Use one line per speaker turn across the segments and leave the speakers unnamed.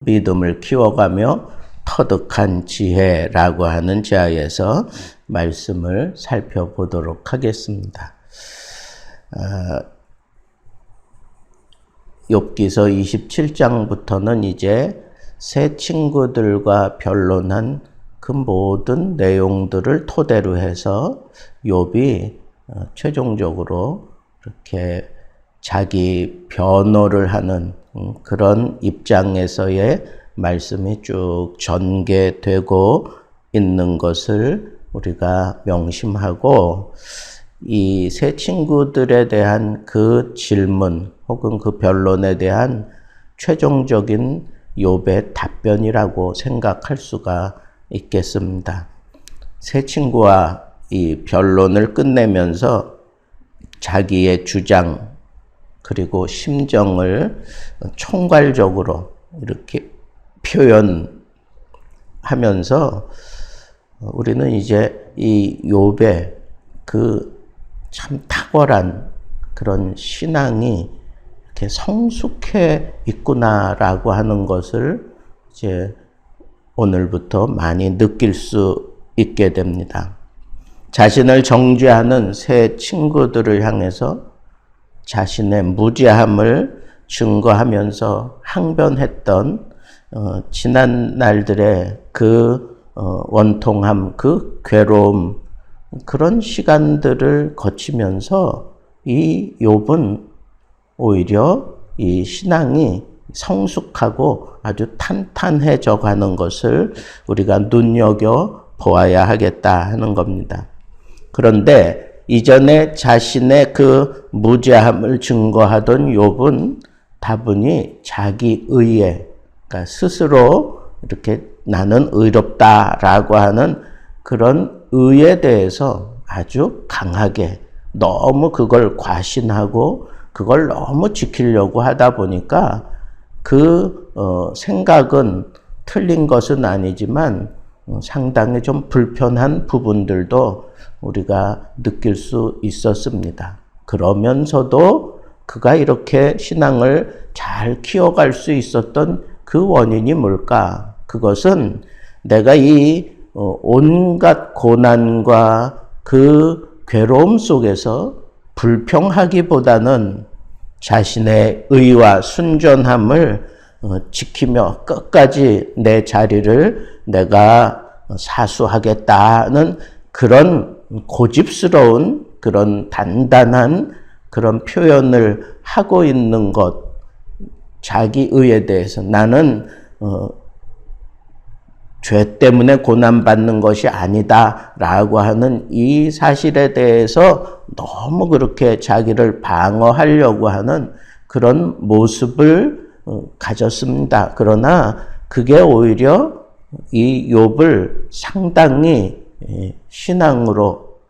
믿음을 키워가며 터득한 지혜라고 하는 제하에서 말씀을 살펴보도록 하겠습니다. 욥기서 27장부터는 이제 새 친구들과 변론한 그 모든 내용들을 토대로 해서 욥이 최종적으로 이렇게 자기 변호를 하는 그런 입장에서의 말씀이 쭉 전개되고 있는 것을 우리가 명심하고, 이 세 친구들에 대한 그 질문 혹은 그 변론에 대한 최종적인 욥의 답변이라고 생각할 수가 있겠습니다. 세 친구와 이 변론을 끝내면서 자기의 주장 그리고 심정을 총괄적으로 이렇게 표현하면서 우리는 이제 이 욥의 그 참 탁월한 그런 신앙이 이렇게 성숙해 있구나라고 하는 것을 이제 오늘부터 많이 느낄 수 있게 됩니다. 자신을 정죄하는 세 친구들을 향해서 자신의 무죄함을 증거하면서 항변했던 지난 날들의 그 원통함, 그 괴로움, 그런 시간들을 거치면서 이 욥은 오히려 이 신앙이 성숙하고 아주 탄탄해져 가는 것을 우리가 눈여겨 보아야 하겠다 하는 겁니다. 그런데 이전에 자신의 그 무죄함을 증거하던 욥은 다분히 자기 의에, 그러니까 스스로 이렇게 나는 의롭다라고 하는 그런 의에 대해서 아주 강하게 너무 그걸 과신하고 그걸 너무 지키려고 하다 보니까 그 생각은 틀린 것은 아니지만 상당히 좀 불편한 부분들도 우리가 느낄 수 있었습니다. 그러면서도 그가 이렇게 신앙을 잘 키워갈 수 있었던 그 원인이 뭘까? 그것은 내가 이 온갖 고난과 그 괴로움 속에서 불평하기보다는 자신의 의와 순전함을 지키며 끝까지 내 자리를 내가 사수하겠다는 그런 고집스러운 그런 단단한 그런 표현을 하고 있는 것, 자기 의에 대해서 나는 죄 때문에 고난받는 것이 아니다라고 하는 이 사실에 대해서 너무 그렇게 자기를 방어하려고 하는 그런 모습을 가졌습니다. 그러나 그게 오히려 이 욥을 상당히 신앙으로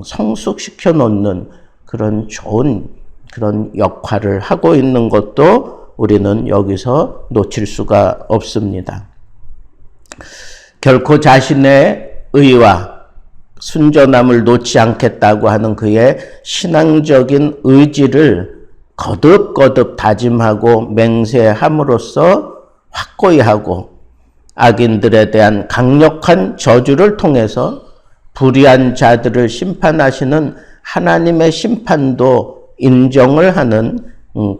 성숙시켜 놓는 그런 좋은 그런 역할을 하고 있는 것도 우리는 여기서 놓칠 수가 없습니다. 결코 자신의 의와 순전함을 놓지 않겠다고 하는 그의 신앙적인 의지를 거듭거듭 다짐하고 맹세함으로써 확고히 하고 악인들에 대한 강력한 저주를 통해서 불의한 자들을 심판하시는 하나님의 심판도 인정을 하는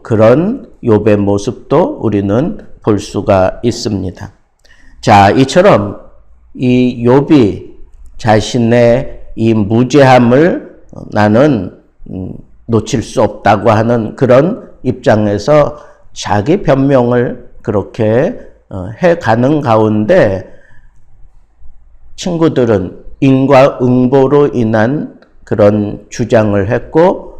그런 욥의 모습도 우리는 볼 수가 있습니다. 자, 이처럼 이 욥이 자신의 이 무죄함을 나는 놓칠 수 없다고 하는 그런 입장에서 자기 변명을 그렇게 해가는 가운데 친구들은 인과응보로 인한 그런 주장을 했고,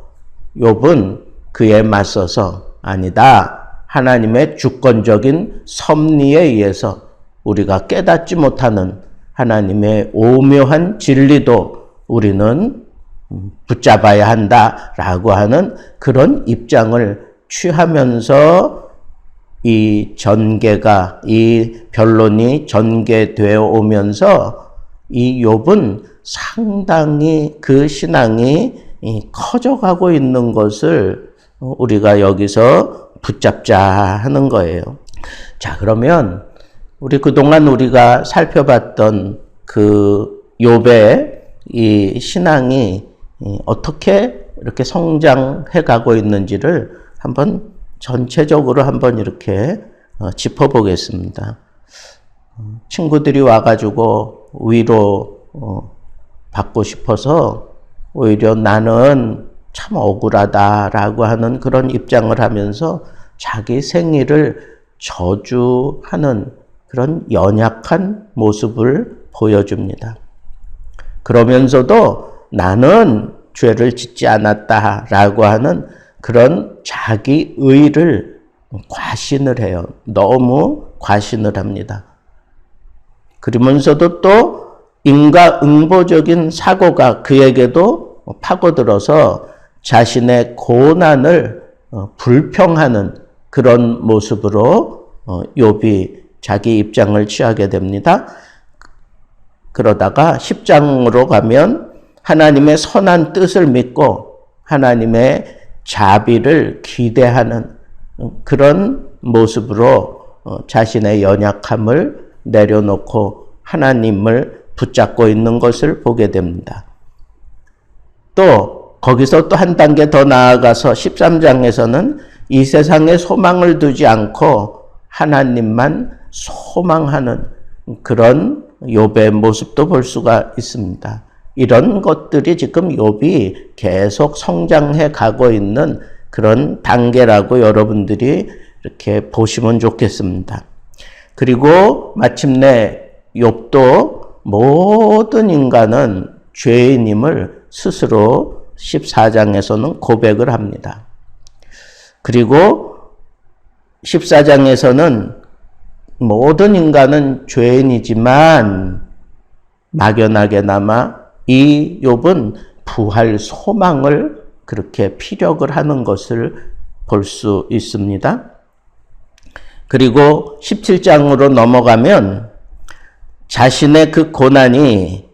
욥은 그에 맞서서 아니다, 하나님의 주권적인 섭리에 의해서 우리가 깨닫지 못하는 하나님의 오묘한 진리도 우리는 붙잡아야 한다라고 하는 그런 입장을 취하면서 이 전개가, 이 변론이 전개되어 오면서 이 욥은 상당히 그 신앙이 커져가고 있는 것을 우리가 여기서 붙잡자 하는 거예요. 자, 그러면 우리 그동안 우리가 살펴봤던 그 욥의 이 신앙이 어떻게 이렇게 성장해 가고 있는지를 한번 전체적으로 한번 이렇게 짚어보겠습니다. 친구들이 와가지고 위로 받고 싶어서 오히려 나는 참 억울하다라고 하는 그런 입장을 하면서 자기 생일을 저주하는 그런 연약한 모습을 보여줍니다. 그러면서도 나는 죄를 짓지 않았다라고 하는 그런 자기 의를 과신을 해요. 너무 과신을 합니다. 그러면서도 또 인과응보적인 사고가 그에게도 파고들어서 자신의 고난을 불평하는 그런 모습으로 욥이 자기 입장을 취하게 됩니다. 그러다가 10장으로 가면 하나님의 선한 뜻을 믿고 하나님의 자비를 기대하는 그런 모습으로 자신의 연약함을 내려놓고 하나님을 붙잡고 있는 것을 보게 됩니다. 또 거기서 또 한 단계 더 나아가서 13장에서는 이 세상에 소망을 두지 않고 하나님만 소망하는 그런 욥의 모습도 볼 수가 있습니다. 이런 것들이 지금 욥이 계속 성장해 가고 있는 그런 단계라고 여러분들이 이렇게 보시면 좋겠습니다. 그리고 마침내 욥도 모든 인간은 죄인임을 스스로 14장에서는 고백을 합니다. 그리고 14장에서는 모든 인간은 죄인이지만 막연하게나마 이 욥은 부활 소망을 그렇게 피력을 하는 것을 볼 수 있습니다. 그리고 17장으로 넘어가면 자신의 그 고난이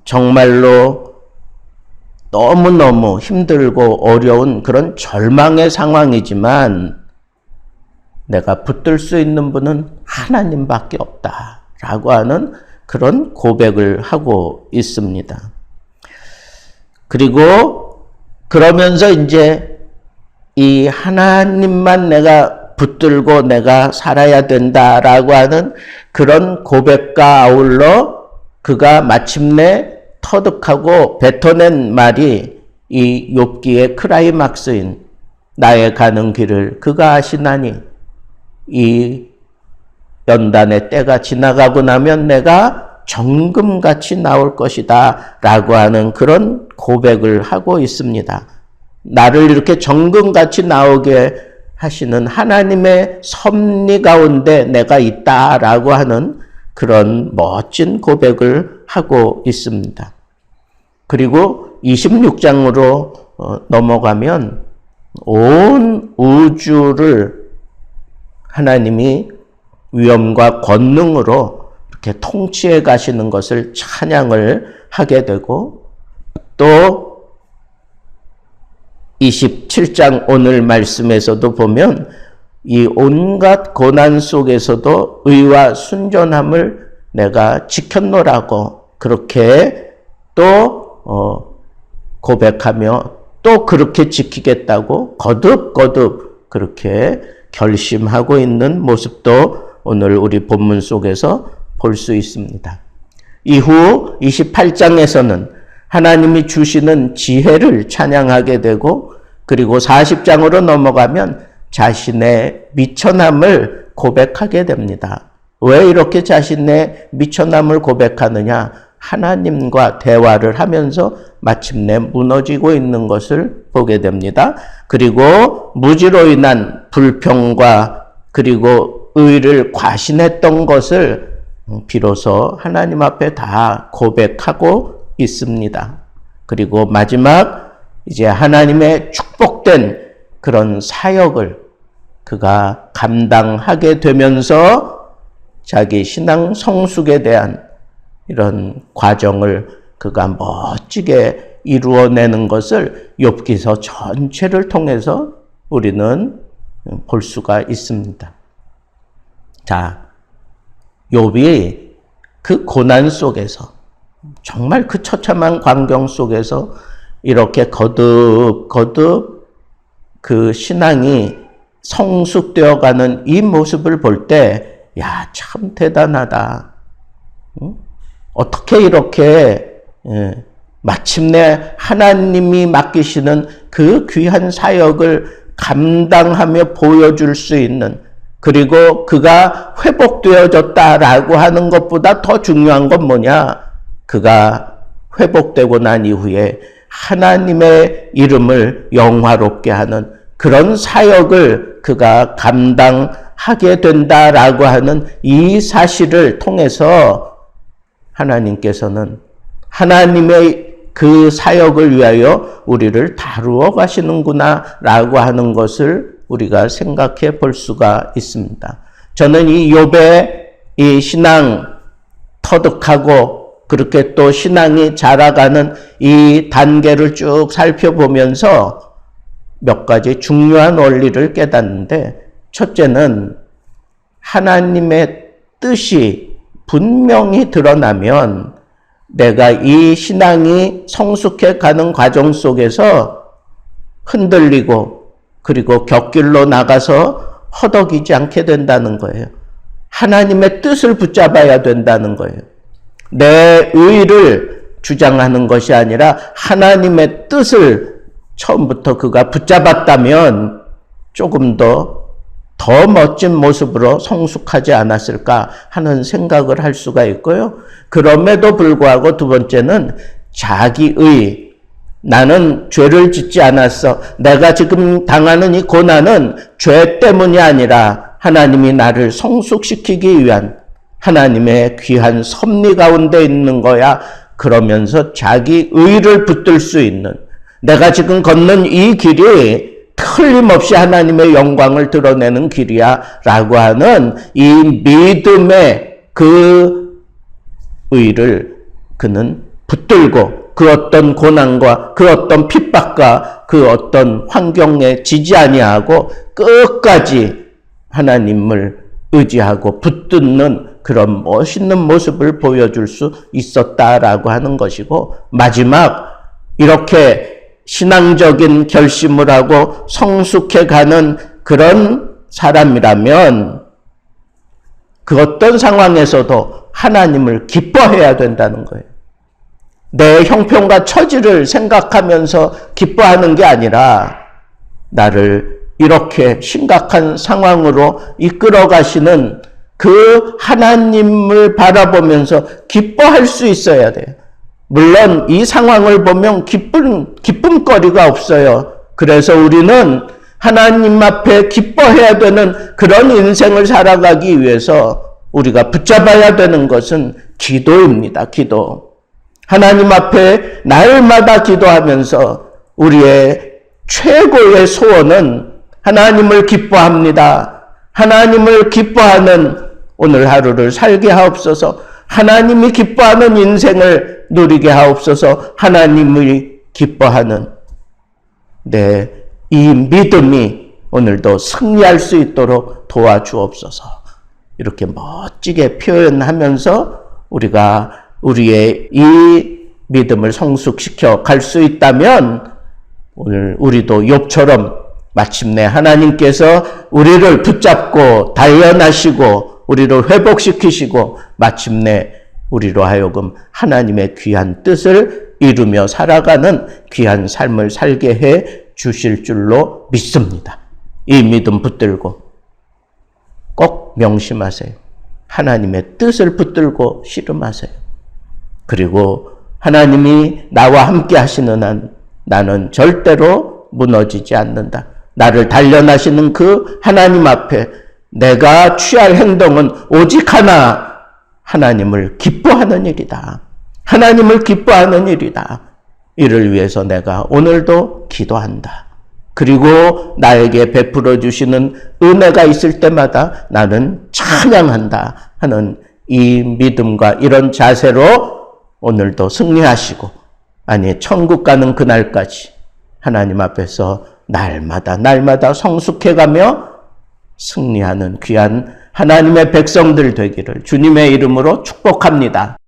정말로 너무너무 힘들고 어려운 그런 절망의 상황이지만 내가 붙들 수 있는 분은 하나님밖에 없다라고 하는 그런 고백을 하고 있습니다. 그리고 그러면서 이제 이 하나님만 내가 붙들고 내가 살아야 된다라고 하는 그런 고백과 아울러 그가 마침내 터득하고 뱉어낸 말이 이 욥기의 클라이막스인 나의 가는 길을 그가 아시나니 이 연단의 때가 지나가고 나면 내가 정금같이 나올 것이다 라고 하는 그런 고백을 하고 있습니다. 나를 이렇게 정금같이 나오게 하시는 하나님의 섭리 가운데 내가 있다라고 하는 그런 멋진 고백을 하고 있습니다. 그리고 26장으로 넘어가면 온 우주를 하나님이 위엄과 권능으로 이렇게 통치해 가시는 것을 찬양을 하게 되고 또 27장 오늘 말씀에서도 보면 이 온갖 고난 속에서도 의와 순전함을 내가 지켰노라고 그렇게 또 고백하며 또 그렇게 지키겠다고 거듭거듭 그렇게 결심하고 있는 모습도 오늘 우리 본문 속에서 볼 수 있습니다. 이후 28장에서는 하나님이 주시는 지혜를 찬양하게 되고 그리고 40장으로 넘어가면 자신의 미천함을 고백하게 됩니다. 왜 이렇게 자신의 미천함을 고백하느냐? 하나님과 대화를 하면서 마침내 무너지고 있는 것을 보게 됩니다. 그리고 무지로 인한 불평과 그리고 의를 과신했던 것을 비로소 하나님 앞에 다 고백하고 있습니다. 그리고 마지막 이제 하나님의 축복된 그런 사역을 그가 감당하게 되면서 자기 신앙 성숙에 대한 이런 과정을 그가 멋지게 이루어내는 것을 욥기서 전체를 통해서 우리는 볼 수가 있습니다. 자, 욥이 그 고난 속에서, 정말 그 처참한 광경 속에서 이렇게 거듭 그 신앙이 성숙되어가는 이 모습을 볼 때, 야, 참 대단하다. 어떻게 이렇게 마침내 하나님이 맡기시는 그 귀한 사역을 감당하며 보여줄 수 있는, 그리고 그가 회복되어졌다라고 하는 것보다 더 중요한 건 뭐냐? 그가 회복되고 난 이후에 하나님의 이름을 영화롭게 하는 그런 사역을 그가 감당하게 된다라고 하는 이 사실을 통해서 하나님께서는 하나님의 그 사역을 위하여 우리를 다루어 가시는구나 라고 하는 것을 우리가 생각해 볼 수가 있습니다. 저는 이 욥의 이 신앙 터득하고 그렇게 또 신앙이 자라가는 이 단계를 쭉 살펴보면서 몇 가지 중요한 원리를 깨닫는데, 첫째는 하나님의 뜻이 분명히 드러나면 내가 이 신앙이 성숙해 가는 과정 속에서 흔들리고 그리고 곁길로 나가서 허덕이지 않게 된다는 거예요. 하나님의 뜻을 붙잡아야 된다는 거예요. 내 의를 주장하는 것이 아니라 하나님의 뜻을 처음부터 그가 붙잡았다면 조금 더 멋진 모습으로 성숙하지 않았을까 하는 생각을 할 수가 있고요. 그럼에도 불구하고 두 번째는 자기의, 나는 죄를 짓지 않았어. 내가 지금 당하는 이 고난은 죄 때문이 아니라 하나님이 나를 성숙시키기 위한 하나님의 귀한 섭리 가운데 있는 거야. 그러면서 자기 의를 붙들 수 있는, 내가 지금 걷는 이 길이 틀림없이 하나님의 영광을 드러내는 길이야 라고 하는 이 믿음의 그 의를 그는 붙들고 그 어떤 고난과 그 어떤 핍박과 그 어떤 환경에 지지 아니하고 끝까지 하나님을 의지하고 붙드는 그런 멋있는 모습을 보여줄 수 있었다라고 하는 것이고, 마지막 이렇게 신앙적인 결심을 하고 성숙해가는 그런 사람이라면 그 어떤 상황에서도 하나님을 기뻐해야 된다는 거예요. 내 형편과 처지를 생각하면서 기뻐하는 게 아니라 나를 이렇게 심각한 상황으로 이끌어 가시는 그 하나님을 바라보면서 기뻐할 수 있어야 돼요. 물론 이 상황을 보면 기쁨거리가 없어요. 그래서 우리는 하나님 앞에 기뻐해야 되는 그런 인생을 살아가기 위해서 우리가 붙잡아야 되는 것은 기도입니다. 기도. 하나님 앞에 날마다 기도하면서 우리의 최고의 소원은 하나님을 기뻐합니다. 하나님을 기뻐하는 오늘 하루를 살게 하옵소서. 하나님이 기뻐하는 인생을 누리게 하옵소서. 하나님이 기뻐하는 이 믿음이 오늘도 승리할 수 있도록 도와주옵소서. 이렇게 멋지게 표현하면서 우리가 우리의 이 믿음을 성숙시켜 갈 수 있다면 오늘 우리도 욥처럼 마침내 하나님께서 우리를 붙잡고 단련하시고 우리를 회복시키시고 마침내 우리로 하여금 하나님의 귀한 뜻을 이루며 살아가는 귀한 삶을 살게 해 주실 줄로 믿습니다. 이 믿음 붙들고 꼭 명심하세요. 하나님의 뜻을 붙들고 씨름하세요. 그리고 하나님이 나와 함께 하시는 한 나는 절대로 무너지지 않는다. 나를 단련하시는 그 하나님 앞에 내가 취할 행동은 오직 하나, 하나님을 기뻐하는 일이다. 하나님을 기뻐하는 일이다. 이를 위해서 내가 오늘도 기도한다. 그리고 나에게 베풀어 주시는 은혜가 있을 때마다 나는 찬양한다 하는 이 믿음과 이런 자세로 오늘도 승리하시고, 아니 천국 가는 그날까지 하나님 앞에서 날마다 성숙해가며 승리하는 귀한 하나님의 백성들 되기를 주님의 이름으로 축복합니다.